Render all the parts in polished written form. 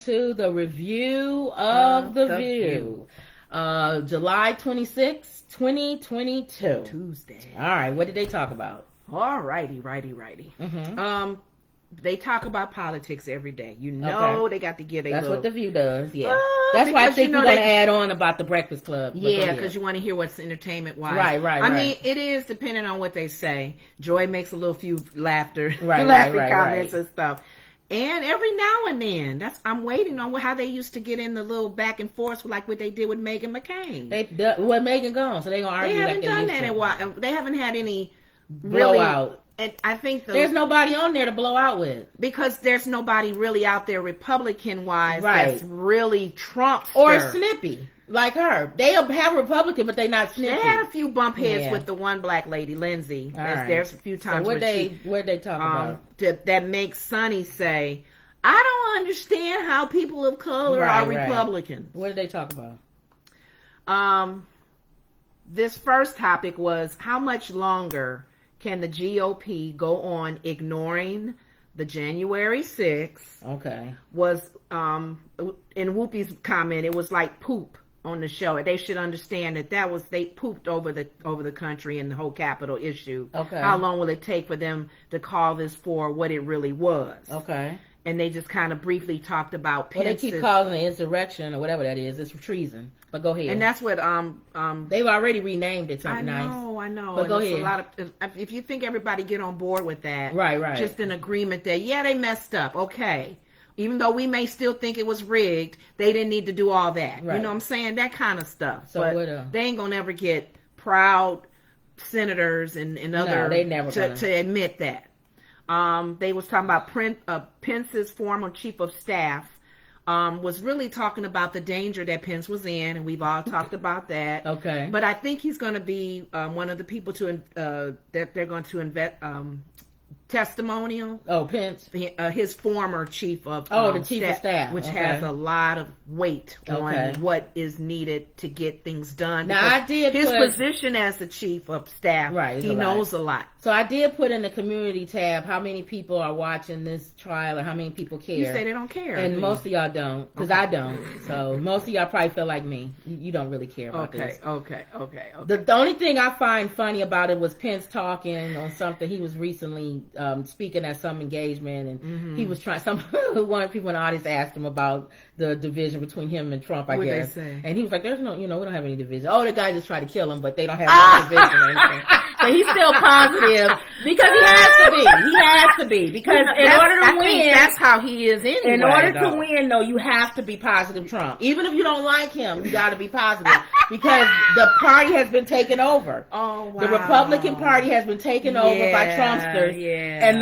to the review of The View. July 26, 2022. Tuesday. All right, what did they talk about? All righty. They talk about politics every day. You know, Okay. they got to get a That's little... what The View does, yeah. That's why I think you're going to add on about the Breakfast Club. Yeah, because you want to hear what's entertainment-wise. Right. I mean, it is depending on what they say. Joy makes a little few laughing Right. comments and stuff. And every now and then, I'm waiting on how they used to get in the little back and forth, like what they did with Meghan McCain. Megan gone, so they gonna argue. They haven't like done that in a while. They haven't had any blowout. And I think there's nobody on there to blow out with, because there's nobody really out there Republican wise that's really Trump or snippy like her. They'll have Republican, but they not snippy. They had a few bump heads with the one black lady, Lindsay. There's a few times what they talk about that makes Sonny say, "I don't understand how people of color are Republicans." What did they talk about? This first topic was, how much longer can the GOP go on ignoring the January 6th? Okay. Was in Whoopi's comment, it was like poop on the show. They should understand that they pooped over the country and the whole Capitol issue. Okay. How long will it take for them to call this for what it really was? Okay. And they just kind of briefly talked about Pence's... Well, they keep calling it insurrection or whatever that is. It's treason. But go ahead. And that's what they've already renamed it something nice. I know. But go ahead. A lot of, if you think everybody get on board with that, right. Just an agreement that they messed up. Okay. Even though we may still think it was rigged, they didn't need to do all that. Right. You know what I'm saying? That kind of stuff. So but they ain't gonna ever get proud senators and other they never to admit that. They was talking about Pence's former chief of staff was really talking about the danger that Pence was in, and we've all talked about that. Okay. But I think he's going to be one of the people that they're going to invest testimonial. Oh, Pence. His former chief of the chief of staff, which has a lot of weight on what is needed to get things done. Now I did his position as the chief of staff. Right, he knows a lot. So I did put in the community tab how many people are watching this trial or how many people care. You say they don't care, and most of y'all don't, because I don't. So most of y'all probably feel like me. You don't really care about this. Okay. The only thing I find funny about it was Pence talking on something. He was recently speaking at some engagement, and he was trying. One of the people in the audience asked him about the division between him and Trump, I guess. They say? And he was like, "There's no, we don't have any division. Oh, the guy just tried to kill him, but they don't have no division or anything." So he's still positive because he has to be. He has to be because in order to win, that's how he is anyway. In order to win, though, you have to be positive Trump. Even if you don't like him, you got to be positive because the party has been taken over. Oh, wow. The Republican Party has been taken over by Trumpsters, and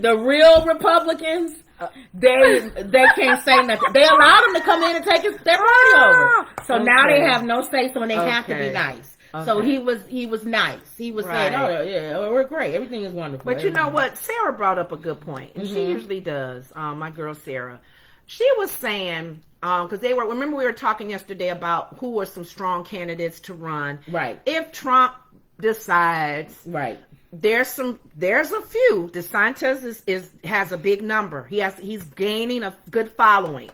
the real Republicans, they can't say nothing. They allowed them to come in and take their party over. So now they have no say, so they have to be nice. Okay. So he was nice. He was saying, "Oh yeah, we're great. Everything is wonderful." But you know what? Sarah brought up a good point, and she usually does. My girl Sarah, she was saying because remember we were talking yesterday about who are some strong candidates to run. Right. If Trump decides, right. There's a few. DeSantis has a big number. He's gaining a good following.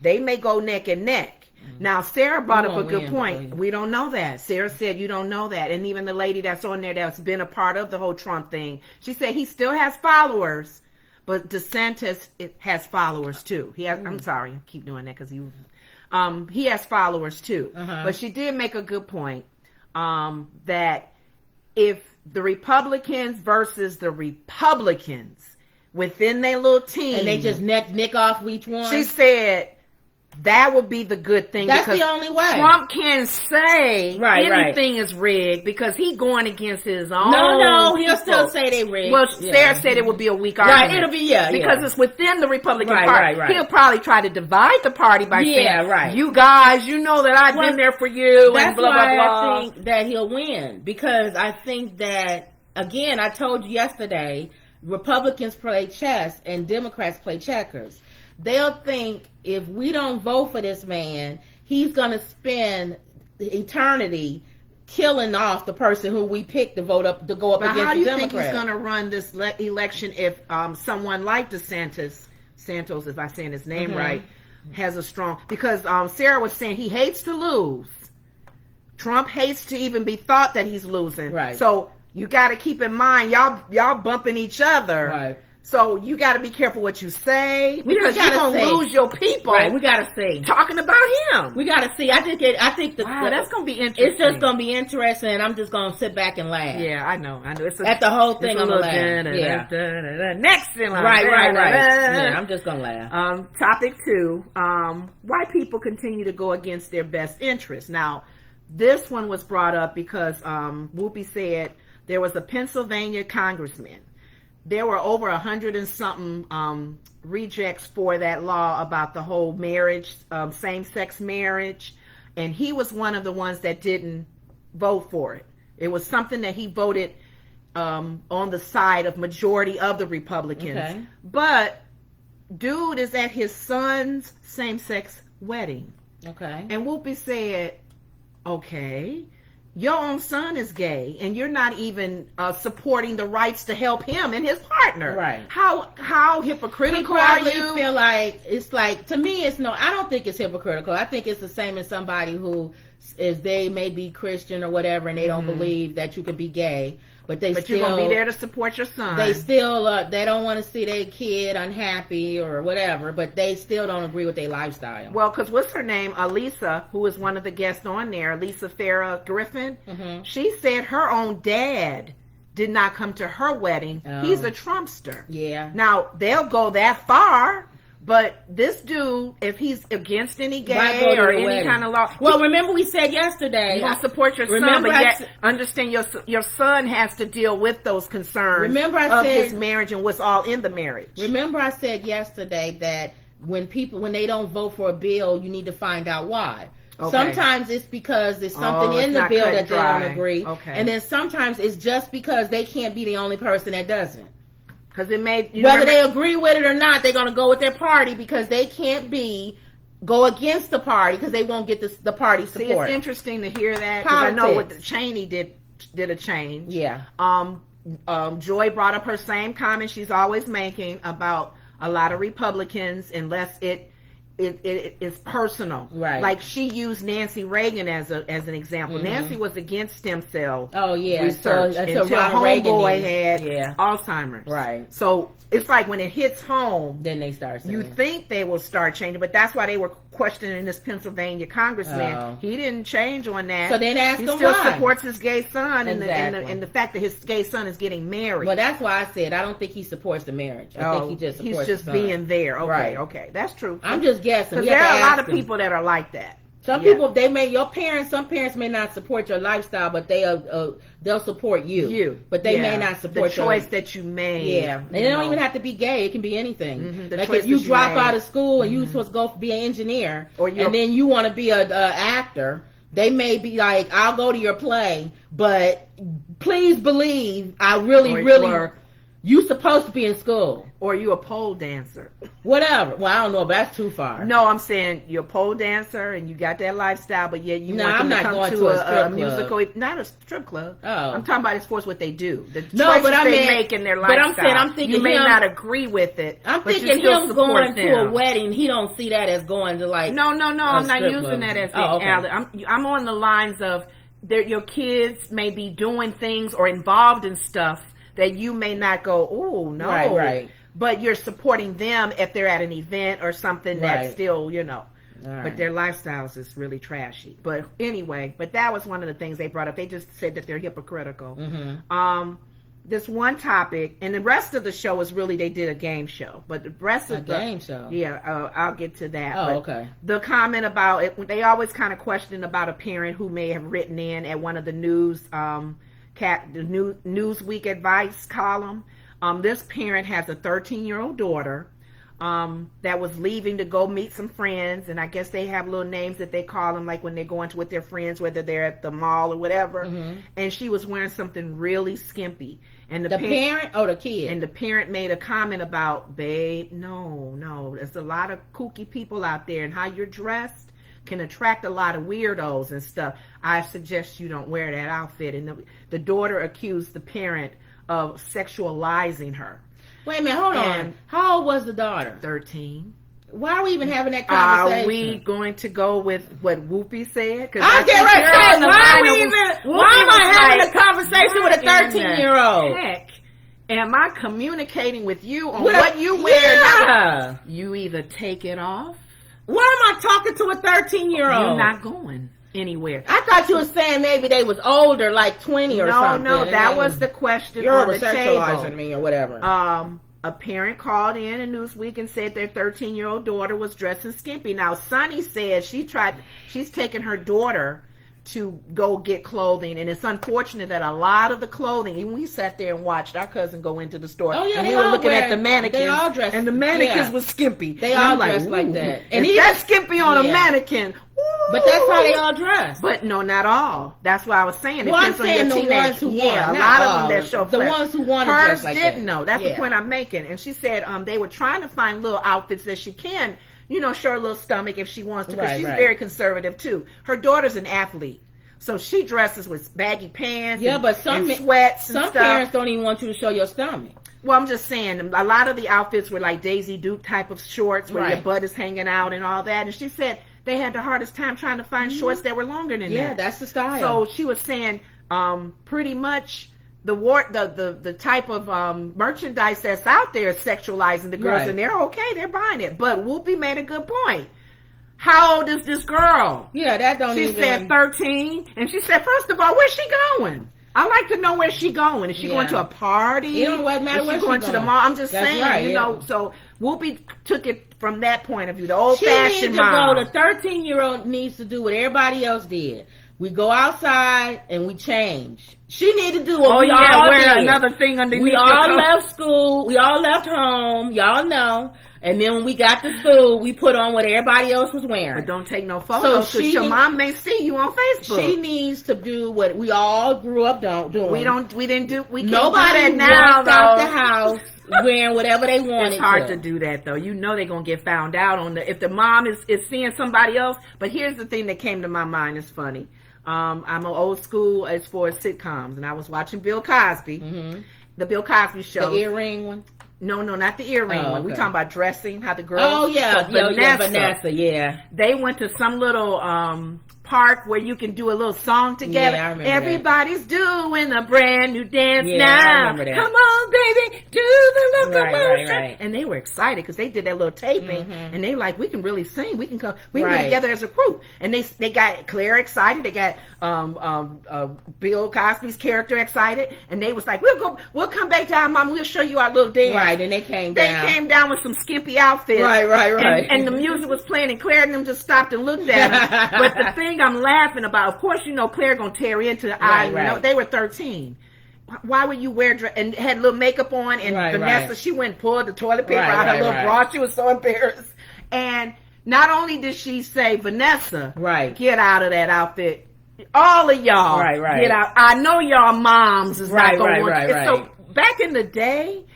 They may go neck and neck. Now, Sarah brought up a good point. We don't know that. Sarah said you don't know that. And even the lady that's on there that's been a part of the whole Trump thing, she said he still has followers, but DeSantis has followers too. I'm sorry, I keep doing that because he has followers too. But she did make a good point that if the Republicans versus the Republicans within their little team, and they just nick off each one, she said that would be the good thing. That's the only way. Trump can say anything is rigged because he's going against his own. No, he'll still say they rigged. Well, Sarah said it would be a weak argument. Right, it'll be because it's within the Republican Party. Right. He'll probably try to divide the party by saying, "You guys, you know that I've been there for you," and blah blah blah. I think that he'll win because I think that again, I told you yesterday, Republicans play chess and Democrats play checkers. They'll think if we don't vote for this man, he's going to spend eternity killing off the person who we picked to vote up to go up against the Democrats. How do you think he's going to run this election if someone like Santos, if I'm saying his name right, has a strong, because Sarah was saying he hates to lose. Trump hates to even be thought that he's losing. Right. So you got to keep in mind, y'all bumping each other. Right. So you got to be careful what you say, We because just you're gotta gonna see. lose your people Right. We gotta see. talking about him. We gotta see. I think Wow, that's gonna be interesting. it's just gonna be interesting, and I'm just gonna sit back and laugh. Yeah, I know. It's At the whole thing, it's a I'm gonna little laugh. Yeah. Next in line. Right. Yeah, I'm just gonna laugh. Topic 2. Why people continue to go against their best interests. Now, this one was brought up because Whoopi said there was a Pennsylvania congressman. There were over 100 and something rejects for that law about the whole marriage, same-sex marriage, and he was one of the ones that didn't vote for it. It was something that he voted on the side of majority of the Republicans. Okay. But dude is at his son's same-sex wedding. Okay. And Whoopi said, okay, your own son is gay, and you're not even supporting the rights to help him and his partner. Right. How He hypocritical are probably you? feel like it's like, to me, it's no. I don't think it's hypocritical. I think it's the same as somebody who is, they may be Christian or whatever, and they don't believe that you can be gay, but But still, you're gonna be there to support your son. They still they don't want to see their kid unhappy or whatever, but they still don't agree with their lifestyle. Well, because what's her name? Lisa, who was one of the guests on there, Lisa Farah Griffin, she said her own dad did not come to her wedding. Oh. He's a Trumpster. Yeah. Now, they'll go that far, but this dude, if he's against any Why go gay to or the any wedding? kind of law, Well, remember we said yesterday. you're going to support your son, Remember but I yet s- understand your son has to deal with those concerns Remember I of said- his marriage and what's all in the marriage. Remember I said yesterday that when they don't vote for a bill, you need to find out why. Okay. Sometimes it's because there's something it's in the not bill cut that and they don't dry. agree. Okay. And then sometimes it's just because they can't be the only person that doesn't. Because it made... Whether they agree with it or not, they're going to go with their party because they can't go against the party because they won't get the party See, support. it's interesting to hear that, because I know what Politics. Cheney did a change. Yeah. Joy brought up her same comment she's always making about a lot of Republicans, unless it is personal. Right. Like she used Nancy Reagan as an example. Nancy was against stem cell Oh, yeah. research So until Ronald Reagan homeboy did. had Yeah. Alzheimer's. Right. So it's like when it hits home, Then they start saying. you think they will start changing, but that's why they were questioning this Pennsylvania congressman. Oh. He didn't change on that. So then ask he him still why. supports his gay son Exactly. and the fact that his gay son is getting married. Well, that's why I said I don't think he supports the marriage. I think he just supports he's just the son. being there. Okay, Right. okay, that's true. I'm just guessing. Because We there have are to a lot ask of him. people that are like that. Some Yeah. people, some parents may not support your lifestyle, but they'll support you. But they may not support the choice that you made. Yeah, and it don't even have to be gay. It can be anything. The Like choice if you that you drop made. out of school and you supposed to go be an engineer, Or you're- and then you want to be a actor, they may be like, "I'll go to your play, but please believe I really, Or- you supposed to be in school, or you a pole dancer. whatever." Well, I don't know, but that's too far. No, I'm saying you're a pole dancer and you got that lifestyle, but yet you No, want them I'm to not come going to to a a strip club. musical, not a strip club. Oh. I'm talking about as far as what they do. The No, choices but I they mean- make in their but I'm lifestyle. saying, I'm thinking you may him- not agree with it. I'm but you thinking still him support going to a them. wedding. He don't see that as going to like. No, I'm not strip using club. that as Oh, okay. I'm on the lines of your kids may be doing things or involved in stuff that you may not go, oh no, Right. But you're supporting them if they're at an event or something that's Right. still, All right. But their lifestyles is really trashy. But anyway, that was one of the things they brought up. They just said that they're hypocritical. Mm-hmm. This one topic, and the rest of the show is really they did a game show. But the rest of the game show. yeah, I'll get to that. Oh, But okay. the comment about it, they always kind of question about a parent who may have written in at one of the Newsweek advice column. This parent has a 13-year-old daughter that was leaving to go meet some friends, and I guess they have little names that they call them, like when they're going to with their friends, whether they're at the mall or whatever. And she was wearing something really skimpy, and The parent or the kid? and the parent made a comment about, babe, no, there's a lot of kooky people out there, and how you're dressed can attract a lot of weirdos and stuff. I suggest you don't wear that outfit. And the daughter accused the parent of sexualizing her. Wait a minute, hold on. And- How old was the daughter? 13. Why are we even having that Are conversation? we going to go with what Whoopi said? I get right. Why am I having a conversation with a 13-year-old? Heck, am I communicating with you on what you wear? Yeah. You either take it off. Why am I talking to a 13-year-old? You're not going anywhere. I thought you were saying maybe they was older, like 20 or something. No, that was the question You're on the over-sexualizing table. me or whatever. A parent called in a Newsweek and said their 13-year-old daughter was dressing skimpy. Now, Sunny said she's taken her daughter to go get clothing, and it's unfortunate that a lot of the clothing, even we sat there and watched our cousin go into the store, and we were looking at the mannequins, they all dressed, and the mannequins was skimpy. They all dressed like that. And if that's skimpy on a mannequin, but that's how they all dress. But no, not all. That's what I was saying. Well, I'm saying the ones who want. A lot of them that show the ones who want to hers dress like didn't that. know. That's the point I'm making. And she said they were trying to find little outfits that she can, show her little stomach if she wants to, because she's very conservative too. Her daughter's an athlete. So she dresses with baggy pants but some sweats and some stuff. parents don't even want you to show your stomach. Well, I'm just saying, a lot of the outfits were like Daisy Duke type of shorts where your butt is hanging out and all that. And she said they had the hardest time trying to find shorts that were longer than that. Yeah, that's the style. So she was saying pretty much the type of merchandise that's out there is sexualizing the girls, and they're okay, they're buying it. But Whoopi made a good point. How old is this girl? Yeah, that don't she even... She said 13, and she said, first of all, where's she going? I like to know where she going. Is she going to a party? It don't matter where she's going to the mall. I'm just saying, so Whoopi took it from that point of view, the old-fashioned mom. The 13-year-old needs to do what everybody else did. We go outside and we change. She need to do what we all wear did. Another thing underneath. We all left school. We all left home. Y'all know. And then when we got to school, we put on what everybody else was wearing. But don't take no photos because your mom may see you on Facebook. She needs to do what we all grew up doing. We didn't do. We can't Nobody do that now. Walked out the house wearing whatever they wanted. It's hard to do that though. They're gonna get found out on if the mom is seeing somebody else. But here's the thing that came to my mind. It's funny. I'm an old school as far as sitcoms, and I was watching Bill Cosby, the Bill Cosby show, the earring one. No, not the earring one. We talking about dressing, how the girls. Oh yeah, Vanessa. Yeah. They went to some little park where you can do a little song together. Yeah, I remember Everybody's doing a brand new dance now. I remember that. Come on, baby, do the locomotion. Right. And they were excited because they did that little taping, and they like, we can really sing. We can come. We can get together as a group. And they got Claire excited. They got Bill Cosby's character excited, and they was like, we'll come back down, Mom. We'll show you our little dance. Right, and they came down. They came down with some skimpy outfits. Right. And the music was playing, and Claire and them just stopped and looked at them. But the thing I'm laughing about, of course, Claire gonna tear into the eye. Right. They were 13. Why would you wear and had a little makeup on? And Vanessa, she went and pulled the toilet paper out her little bra. She was so embarrassed. And not only did she say, Vanessa, get out of that outfit. All of y'all, get out. I know y'all moms is not going to want you. So back in the day,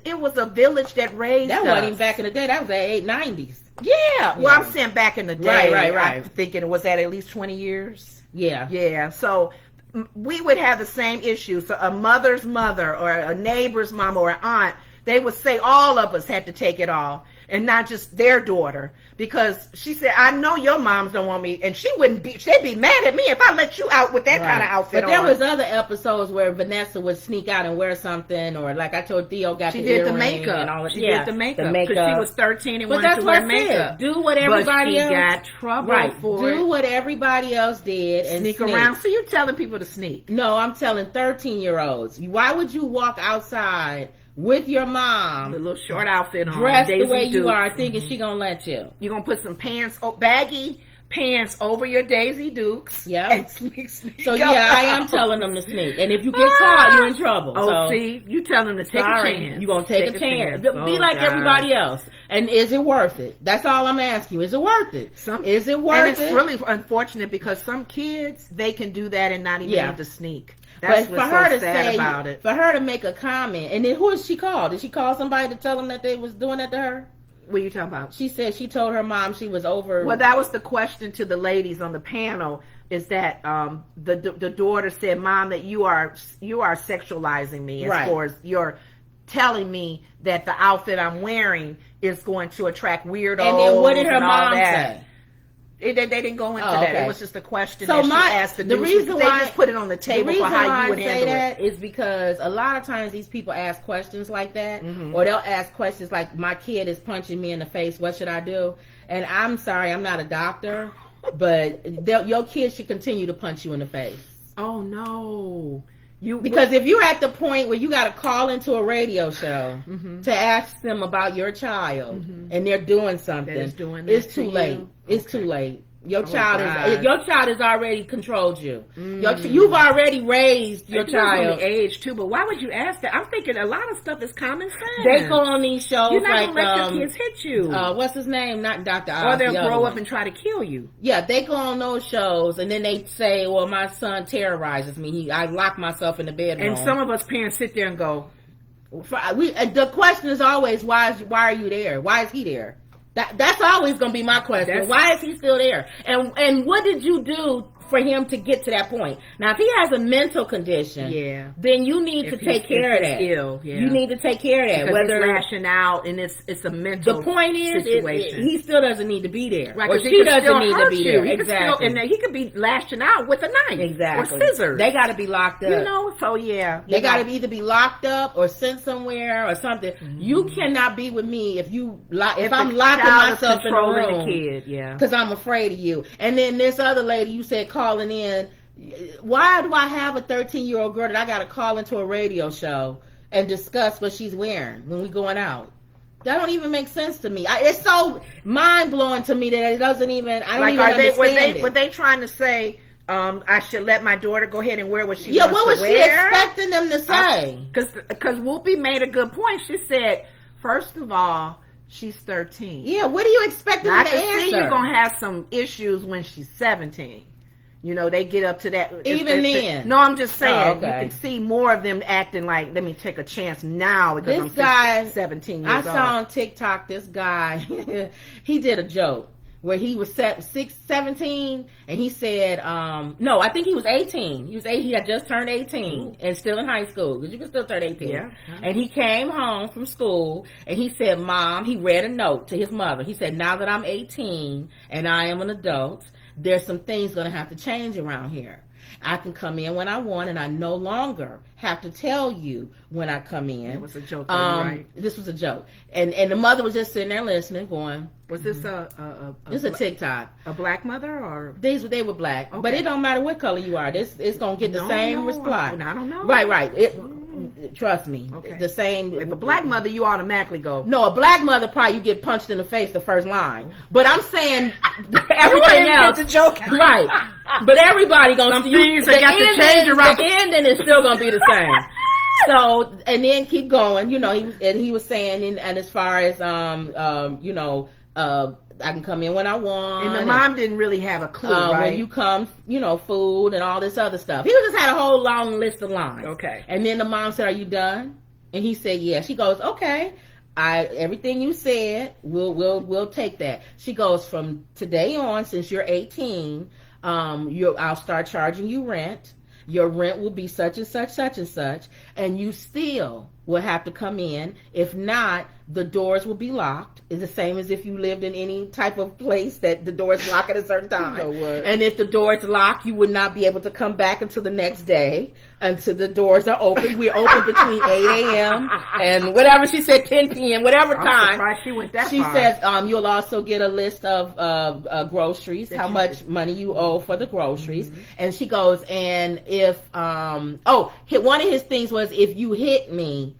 it was a village that raised us. That wasn't even back in the day. That was the 90s. Yeah. Well, I'm saying back in the day. Right. I'm thinking it was at least 20 years. Yeah. So we would have the same issue. So a mother's mother or a neighbor's mom or an aunt, they would say all of us had to take it off. And not just their daughter, because she said, I know your moms don't want me, and she'd be mad at me if I let you out with that kind of outfit on. But there was other episodes where Vanessa would sneak out and wear something, or like I told Theo, she did the makeup. And all she did the makeup because she was 13 and wanted to wear makeup. Do what everybody else. But she got trouble for it. Do what everybody else did and sneak around. So you're telling people to sneak? No, I'm telling 13-year-olds. Why would you walk outside with your mom, the little short outfit on, dressed the way you are, thinking she gonna let you? You're gonna put some baggy pants over your Daisy Dukes. Yeah. And sneak. So yeah, I am telling them to sneak. And if you get caught, you're in trouble. Oh, see, you tell them to take a chance. You're gonna take a chance. Be like everybody else. And is it worth it? That's all I'm asking you. Is it worth it? Is it worth it? And it's really unfortunate because some kids, they can do that and not even have to sneak. That's what's so sad about it. For her to make a comment, and then who is she called? Did she call somebody to tell them that they was doing that to her? What are you talking about? She said she told her mom she was over. Well, that was the question to the ladies on the panel. Is that the daughter said, "Mom, that you are sexualizing me as far as telling me that the outfit I'm wearing is going to attract weirdos. And then what did her mom that. say? They didn't go into that. It was just a question that she asked. The reason why they just put it on the table for how you would handle it. Is because a lot of times these people ask questions like that, Mm-hmm. or they'll ask questions like, "My kid is punching me in the face. What should I do?" And I'm sorry, I'm not a doctor, but your kid should continue to punch you in the face. Oh no. Because if you're at the point where you got to call into a radio show Mm-hmm. to ask them about your child, Mm-hmm. and they're doing something, it's too late. It's too late. Your child has already controlled you. You've already raised your child. On the age too, but why would you ask that? I'm thinking a lot of stuff is common sense. They go on these shows. You're not like, gonna let your kids hit you. What's his name? Not Dr. Oz. Or they'll grow up and try to kill you. Yeah, they go on those shows and then they say, "Well, my son terrorizes me. I lock myself in the bedroom." And some of us parents sit there and go, the question is always, why are you there? Why is he there? That's always going to be my question. Why is he still there? And what did you do for him to get to that point? Now, if he has a mental condition, then you need to take care of that. You need to take care of that. Because whether it's lashing out and it's a mental. The point is, he still doesn't need to be there, right? Or she doesn't need to be there. Exactly. And he could be lashing out with a knife, exactly, or scissors. They got to be locked up. So they got to either be locked up or sent somewhere or something. Mm-hmm. You cannot be with me if I'm locking myself in the room, because I'm afraid of you. And then this other lady you said calling in, why do I have a 13-year-old girl that I got to call into a radio show and discuss what she's wearing when we going out? That don't even make sense to me. It's so mind blowing to me that it doesn't even. I don't even understand it. Were they trying to say I should let my daughter go ahead and wear what she wants to wear? Yeah, what was she expecting them to say? Because Whoopi made a good point. She said, first of all, she's 13. Yeah, what do you expect them to answer? I can see you're gonna have some issues when she's 17. They get up to that. Even then. No, I'm just saying. Okay. You can see more of them acting like, let me take a chance now because this I'm 17 years old. I saw on TikTok this guy, he did a joke where he was 17 and he said, no, I think he was 18. He had just turned 18 and still in high school, because you can still turn 18. Yeah. And he came home from school and he said, Mom, he read a note to his mother. He said, now that I'm 18 and I am an adult, there's some things going to have to change around here. I can come in when I want, and I no longer have to tell you when I come in. It was a joke, right? This was a joke, and the mother was just sitting there listening, going, "Was this this is a TikTok? A black mother or they were black? Okay. But it don't matter what color you are. It's gonna get the same response. I don't know. Right. Trust me. Okay. The same. If a black mother, you automatically go. No, a black mother probably you get punched in the face the first line. But I'm saying everything else. The joke. Right. But everybody gonna see you. The ending is still gonna be the same. So, and then keep going. He was saying, and as far as I can come in when I want. And the mom didn't really have a clue, right? When you come, food and all this other stuff. He just had a whole long list of lines. Okay. And then the mom said, "Are you done?" And he said, "Yeah." She goes, "Okay. Everything you said, we'll take that." She goes, "From today on, since you're 18, I'll start charging you rent. Your rent will be such and such, such and such, and you still will have to come in. If not, the doors will be locked. It's the same as if you lived in any type of place that the doors lock at a certain time. And if the doors lock, you would not be able to come back until the next day until the doors are open. We're open between 8 a.m. and whatever she said, 10 p.m., whatever time. I'm surprised she went that far. She says you'll also get a list of groceries, how much money you owe for the groceries. Mm-hmm. And she goes, and if, one of his things was, if you hit me,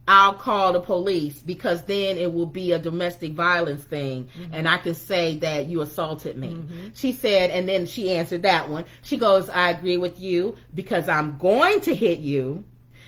I'll call the police, because then it will be a domestic violence thing, mm-hmm. and I can say that you assaulted me. Mm-hmm. She said, and then she answered that one. She goes, I agree with you, because I'm going to hit you.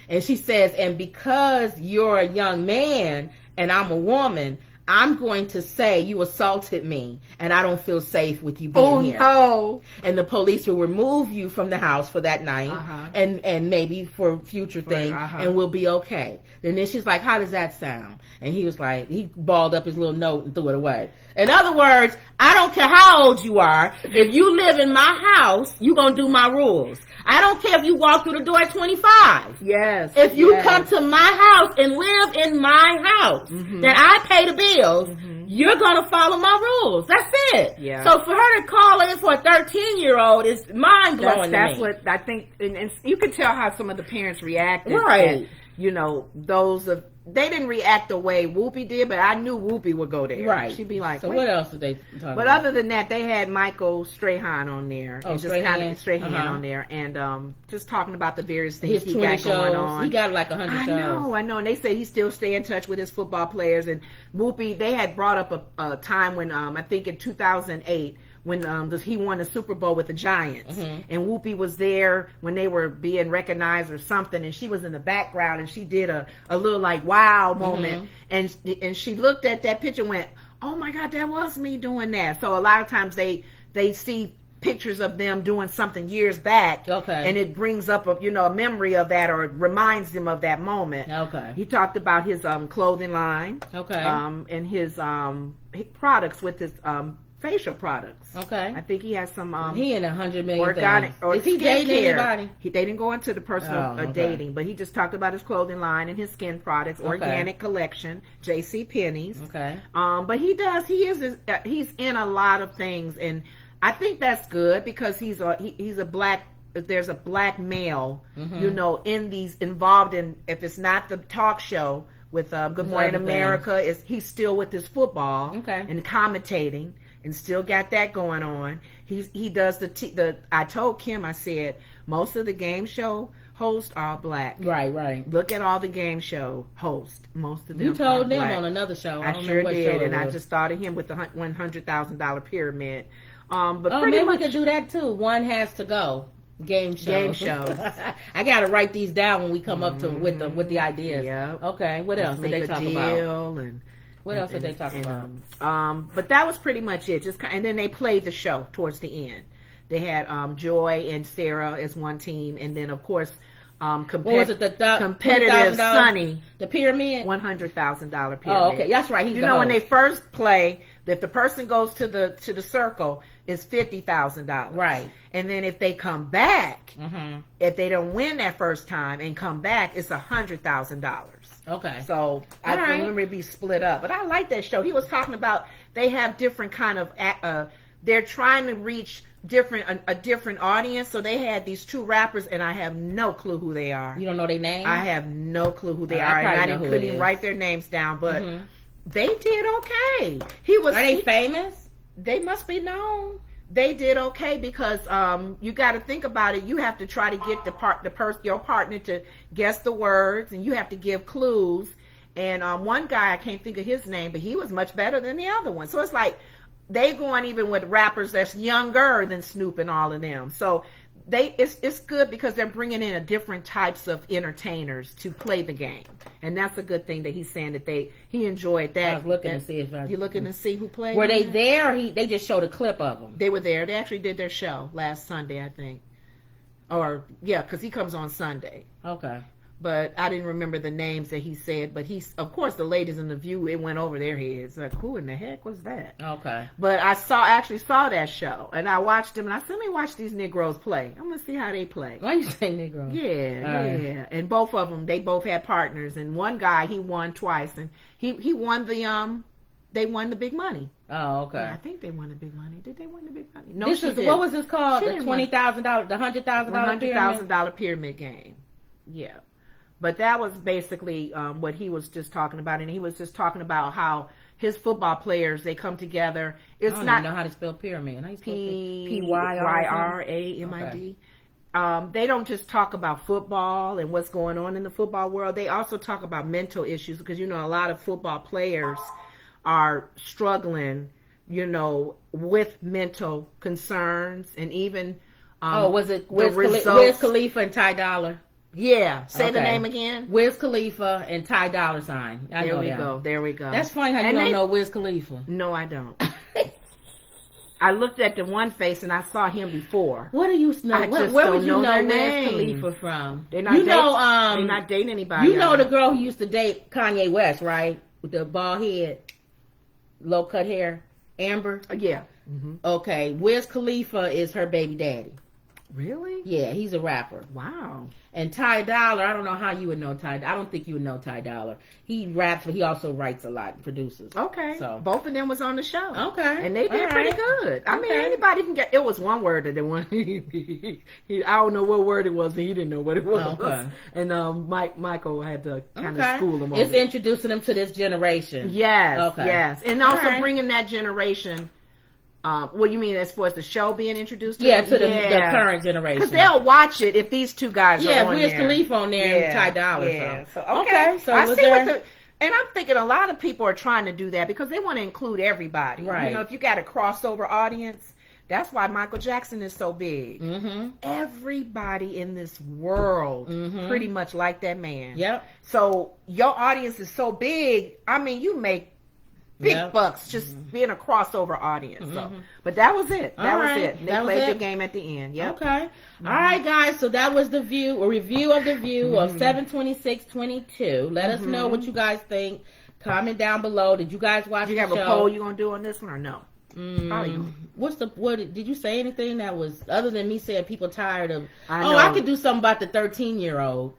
And she says, and because you're a young man and I'm a woman, I'm going to say you assaulted me, and I don't feel safe with you being here. Oh, no. And the police will remove you from the house for that night, and maybe for future things, and we'll be okay. And then she's like, how does that sound? And he was like, he balled up his little note and threw it away. In other words, I don't care how old you are. If you live in my house, you're going to do my rules. I don't care if you walk through the door at 25. Yes. If you yes. come to my house and live in my house that I pay the bills, you're going to follow my rules. That's it. Yeah. So for her to call in for a 13-year-old is mind-blowing That's to me. what I think, and you can tell how some of the parents reacted. Right. That, you know, they didn't react the way Whoopi did, but I knew Whoopi would go there. Right. She'd be like, so wait. what else did they talk about? But other than that, they had Michael Strahan on there. Oh, and Strahan on there. And just talking about the various things his he 20 got going shows. on. He got like 100 shows. I know. And they said he still stay in touch with his football players. And Whoopi, they had brought up a time when, I think in 2008, when he won the Super Bowl with the Giants. And Whoopi was there when they were being recognized or something, and she was in the background, and she did a little like wow moment, and she looked at that picture and went, oh my God, that was me doing that. So a lot of times they see pictures of them doing something years back, and it brings up a memory of that, or it reminds them of that moment. He talked about his clothing line, and his products with his facial products. I think he has some he in 100 million organic things. or is he dating anybody? They didn't go into the personal dating, but he just talked about his clothing line and his skin products, organic collection, J.C. Penney's. But he's in a lot of things, and I think that's good because he's a black. There's a black male, involved in, if it's not the talk show with Good Morning America, he's still with his football and commentating. And still got that going on. He does the. I told Kim, I said most of the game show hosts are black. Right. Look at all the game show hosts. Most of them. You told them black. On another show. I sure did, and I just started him with the $100,000 pyramid. But maybe we could do that too. One has to go. Game shows. I gotta write these down when we come up to with the ideas. Yeah. Okay. What else did they talk about? What else did they talk about? But that was pretty much it. And then they played the show towards the end. They had Joy and Sarah as one team, and then of course, competitive Sonny, the pyramid, $100,000 pyramid. Oh, okay, that's right. He's when they first play, if the person goes to the circle, it's $50,000. Right. And then if they come back, if they don't win that first time and come back, it's $100,000. Okay. So I remember it be split up. But I like that show. He was talking about they have different kind of they're trying to reach a different audience. So they had these two rappers, and I have no clue who they are. You don't know their names? I have no clue who they are, and I couldn't even write their names down. But they did okay. Are they famous? They must be known. They did okay because you got to think about it. You have to try to get your partner to guess the words, and you have to give clues. And one guy, I can't think of his name, but he was much better than the other one. So it's like they going even with rappers that's younger than Snoop and all of them. So it's good because they're bringing in a different types of entertainers to play the game, and that's a good thing that he's saying that he enjoyed that. I was looking to see if you looking to see who played. Were they there? Or they just showed a clip of them. They were there. They actually did their show last Sunday, I think. Or yeah, because he comes on Sunday. Okay. But I didn't remember the names that he said. But of course, the ladies in the View, it went over their heads. Like, who in the heck was that? Okay. But I actually saw that show, and I watched them, and I said, let me watch these Negroes play. I'm gonna see how they play. Why you say Negroes? Yeah. And both of them, they both had partners, and one guy he won twice, and he won they won the big money. Oh, okay. Yeah, I think they won the big money. Did they win the big money? No, what was this called? The $20,000, the $100,000 pyramid game. Yeah. But that was basically what he was just talking about, and he was just talking about how his football players, they come together. I don't even know how to spell pyramid. Pyramid. They don't just talk about football and what's going on in the football world. They also talk about mental issues because, a lot of football players are struggling, with mental concerns and even was it Wiz Khalifa and Ty Dolla? Yeah. Say the name again. Wiz Khalifa and Ty Dolla $ign. There we go. That's funny how you don't know Wiz Khalifa. No, I don't. I looked at the one face and I saw him before. What do you know? Where would you know Wiz Khalifa from? They're not dating anybody. You know the girl who used to date Kanye West, right? With the bald head, low cut hair, Amber. Yeah. Okay, Wiz Khalifa is her baby daddy. Really? Yeah, he's a rapper. Wow. And Ty Dolla, I don't know how you would know Ty. I don't think you would know Ty Dolla. He raps, but he also writes a lot and produces. Okay. So both of them was on the show. okay, And they did all pretty right. good. I mean, Okay. anybody can get. It was one word that they wanted. I don't know what word it was, and he didn't know what it was. Okay. And Michael had to kind of Okay. school him on It's it. introducing them to this generation. Yes. Okay. Yes. And also All right. bringing that generation. What you mean as far as the show being introduced? Yeah, them? to the current generation. Because they'll watch it if these two guys Yeah, are on Wiz there. Khalifa on there and Ty Dolla. Yeah. So. So, okay. So I was see there... what and I'm thinking a lot of people are trying to do that because they want to include everybody. Right. You know, if you got a crossover audience, that's why Michael Jackson is so big. Mm-hmm. Everybody in this world pretty much like that man. Yep. So your audience is so big. I mean, you make big Yep. bucks just being a crossover audience. So, but that was it. That All was right. it. They That was played the it? game at the end. Yep. Okay. All right, guys. So that was a review of the View of 7/26/22. Let us know what you guys think. Comment down below. Did you guys watch Do you the have show? a poll you gonna do on this one or no? Probably. What did you say anything that was other than me saying people tired of? I Oh, know. I could do something about the 13-year-old.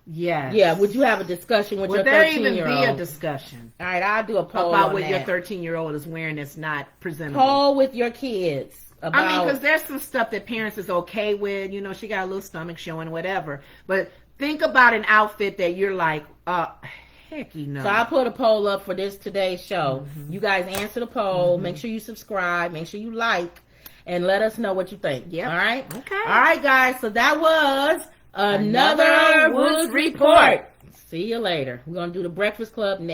Yes. Yeah. Would you have a discussion with Would your there even 13-year-old? be a discussion All right, I'll do a poll about on what your that. 13-year-old is wearing that's not presentable? Poll with your kids about. I mean, because there's some stuff that parents is okay with. You know, she got a little stomach showing, whatever. But think about an outfit that you're like, heck, you know. So I put a poll up for today's show. You guys answer the poll. Make sure you subscribe. Make sure you like, and let us know what you think. Yep. All right. Okay. All right, guys. So that was another Woods Report. See you later. We're gonna do the Breakfast Club next.